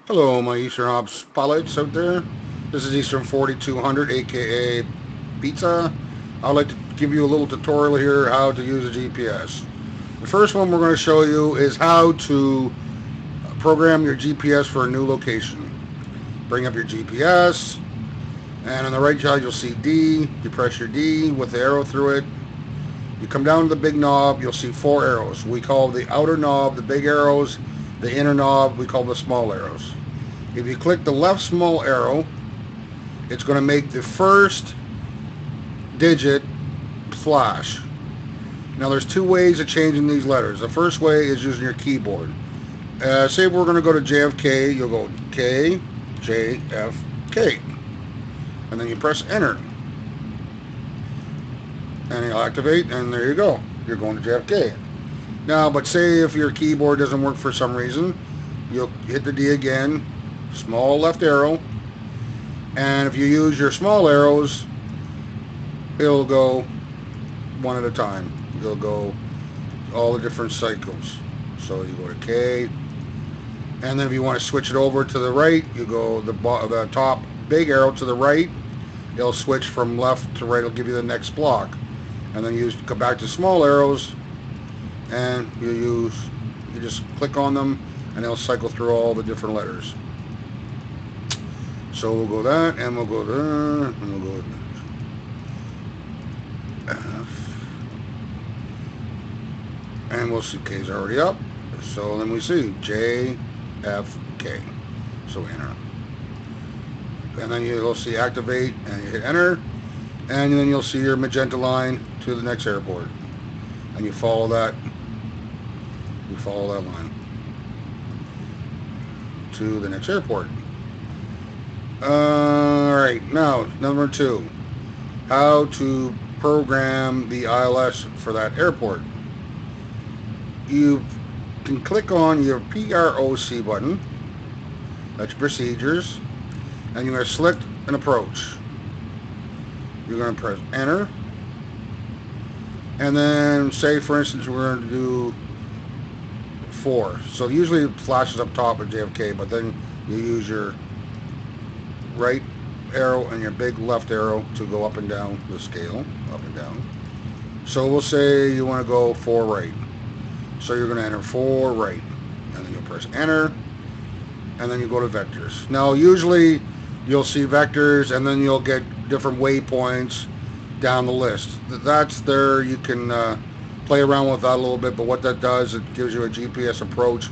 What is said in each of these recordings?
Hello, my EasternHops pilots out there. This is Eastern 4200, aka Pizza. I'd like to give you a little tutorial here how to use a GPS. The first one we're going to show you is how to program your GPS for a new location. Bring up your GPS, and on the right side you'll see D. You press your D with the arrow through it. You come down to the big knob, you'll see four arrows. We call the outer knob the big arrows, the inner knob we call the small arrows. If you click the left small arrow, it's going to make the first digit flash. Now there's two ways of changing these letters. The first way is using your keyboard. Say we're going to go to JFK, you'll go K, J, F, K. And then you press enter. And it'll activate, and there you go. You're going to JFK. Now, but say if your keyboard doesn't work for some reason, you'll hit the D again, small left arrow, and if you use your small arrows, it'll go one at a time. You'll go all the different cycles. So you go to K, and then if you want to switch it over to the right, you go the top big arrow to the right. It'll switch from left to right. It'll give you the next block, and then you go back to small arrows, and you just click on them, and it'll cycle through all the different letters. So we'll go that, and we'll go there, and we'll go F, and we'll see K's already up. So then we see J, F, K. So enter. And then you'll see activate, and you hit enter, and then you'll see your magenta line to the next airport, and you follow that. You follow that line to the next airport. Alright, now number 2, how to program the ILS for that airport. You can click on your PROC button, that's procedures, and you're going to select an approach. You're going to press enter, and then say for instance we're going to do 4. So usually it flashes up top at JFK, but then you use your right arrow and your big left arrow to go up and down the scale, up and down. So we'll say you want to go 4 right. So you're going to enter 4 right, and then you'll press enter, and then you go to vectors. Now usually you'll see vectors, and then you'll get different waypoints down the list. That's there. You can play around with that a little bit, but what that does, it gives you a GPS approach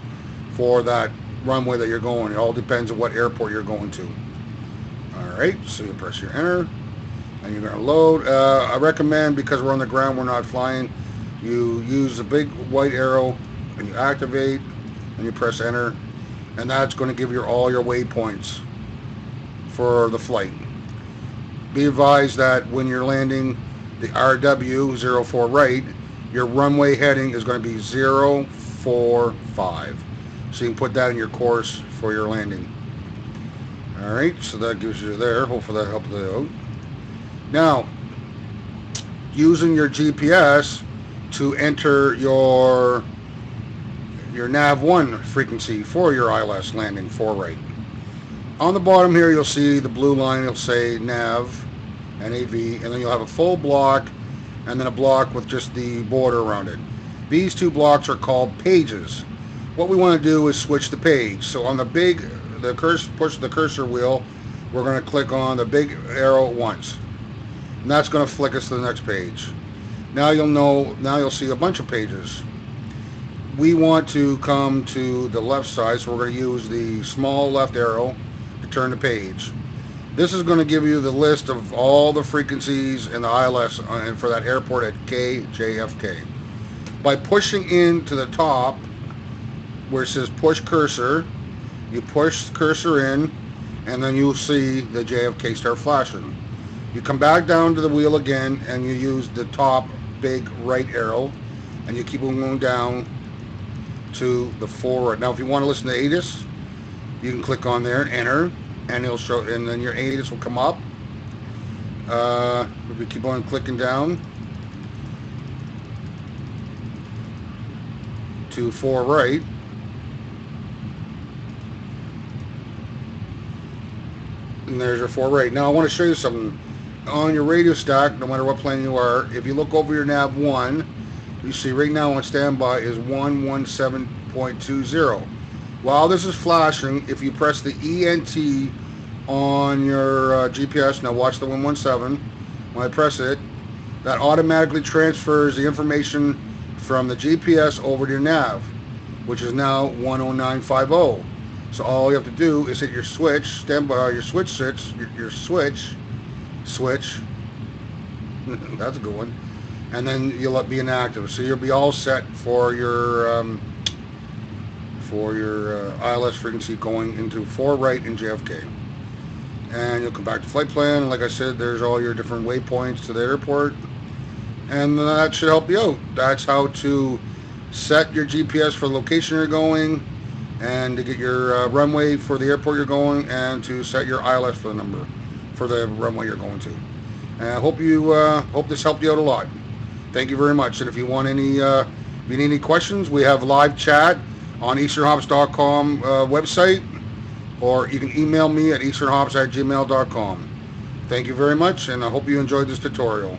for that runway that you're going. It all depends on what airport you're going to. Alright, so you press your enter, and you're going to load. I recommend, because we're on the ground, we're not flying, you use the big white arrow, and you activate, and you press enter, and that's going to give you all your waypoints for the flight. Be advised that when you're landing the RW04 right, your runway heading is going to be 045. So you can put that in your course for your landing. Alright, so that gives you there. Hopefully that helped you out. Now, using your GPS to enter your nav1 frequency for your ILS landing 4 right. On the bottom here you'll see the blue line. It'll say nav, NAV, and then you'll have a full block and then a block with just the border around it. These 2 blocks are called pages. What we want to do is switch the page. So on the push the cursor wheel, we're going to click on the big arrow once, and that's going to flick us to the next page. Now you'll see a bunch of pages. We want to come to the left side, so we're going to use the small left arrow to turn the page. This is going to give you the list of all the frequencies in the ILS and for that airport at KJFK. By pushing into the top where it says push cursor, you push the cursor in, and then you'll see the JFK start flashing. You come back down to the wheel again, and you use the top big right arrow, and you keep going down to the forward. Now if you want to listen to ATIS, you can click on there and enter, and it'll show, and then your ATIS will come up. If you keep on clicking down to 4 right, And there's your 4 rate. Now I want to show you something. On your radio stack, no matter what plane you are, if you look over your nav 1, you see right now on standby is 117.20. While this is flashing, if you press the ENT on your GPS, now watch the 117, when I press it, that automatically transfers the information from the GPS over to your nav, which is now 10950. So all you have to do is hit your switch, standby, your switch, that's a good one, and then you'll be inactive. So you'll be all set for your ILS frequency going into 4 right in JFK. And you'll come back to flight plan. Like I said, there's all your different waypoints to the airport, and that should help you out. That's how to set your GPS for the location you're going, and to get your runway for the airport you're going, and to set your ILS for the number for the runway you're going to. And I hope this helped you out a lot. Thank you very much. And if you want any if you need any questions, we have live chat on EasternHops.com website, or you can email me at EasternHops@gmail.com. Thank you very much, and I hope you enjoyed this tutorial.